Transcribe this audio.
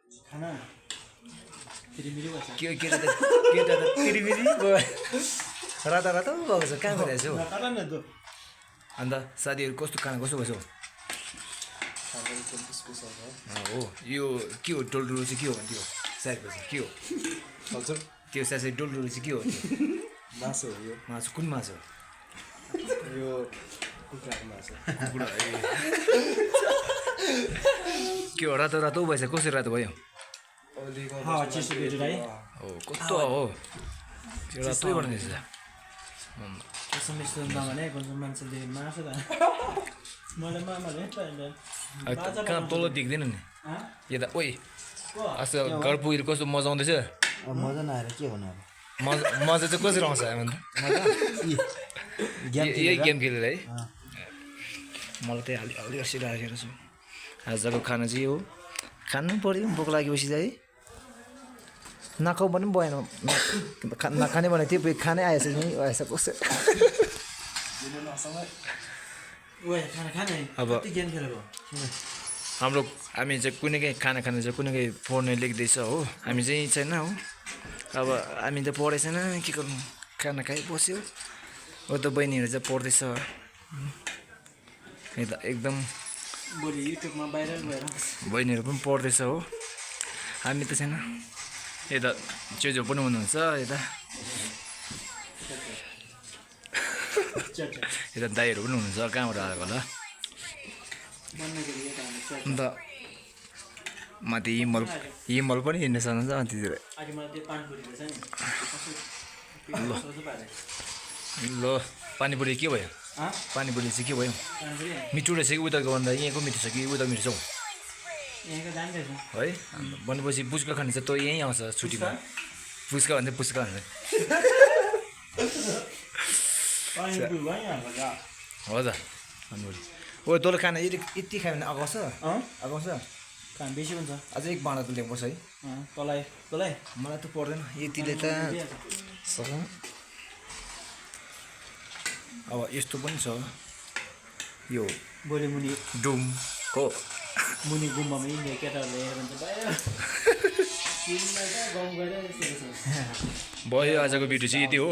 खाना तिरिमिरी गर्छ केटा त तिरिमिरी राता राता भएको छ कहाँ गइरहेछ हौ अन्त साथीहरू कस्तो खाना कस्तो भएछ हो यो के हो डोलडुलो चाहिँ के हो भन्थ्यो साइडको चाहिँ के हो हजुर त्यो साथी डोलडुलो चाहिँ के हो मासु हो यो मासु कुन मासु यो कुखुराको मासु कुखुरा के हो रातो रातो भएछ कसरी रातो भयो हो कस्तो हो त्यो रातै बनाउँदैछ कहाँ तल देख्दैन नि यता ओइ अस्ति घर पुगेर कस्तो मजा आउँदैछ मजा नआएर के भन्नु अब मजा चाहिँ कसरी आउँछ भन्दा यही गेम खेलेर है मलाई त्यही अलि राखेर छु आजको खाना चाहिँ हो खानु पऱ्यो भोक लागेपछि चाहिँ नखाउ पनि भएन नखाने भने त्यो खानै आएछ नि आएछ कसै अब हाम्रो हामी चाहिँ कुनै खाना खानु चाहिँ कुनै पढ्ने लेख्दैछ हो हामी चाहिँ छैन हो अब हामी त पढेको छैन के गर्नु खाना खाइ बस्यो हो त बहिनीहरू चाहिँ पढ्दैछ एकदम युट्युबमा भाइरल भएर बहिनीहरू पनि पढ्दैछ हो हामी त छैन यता चेजो पनि हुनुहुन्छ यता दाईहरू पनि हुनुहुन्छ कहाँबाट आएको होला अन्त माथि हिमल पनि हिँड्न सक्नुहुन्छ त्यतिर ल पानीपुरी के भयो पानीपुरी चाहिँ के भयो मिठो रहेछ कि उताको भन्दा यहीँको मिठो छ कि उता मिठो छ है भनेपछि पुच्का खाने चाहिँ त यहीँ आउँछ छुट्टीमा पुच्का भन्छ पुच्का भन्छ हजुर पानीपुरी ओ तँले खाना यति खायो भने अगाउँछ अगाउँछ काम बेसी हुन्छ अझै एक भाँडा त ल्याउनुपर्छ है तँलाई तँलाई मलाई त पर्दैन यतिले त अब यस्तो पनि छ यो भोलि मुनि डुम हो मुनि गुम्बामा हिँड्ने केटाहरूले हेरेर भन्छ भयो आजको भिडियो चाहिँ यति हो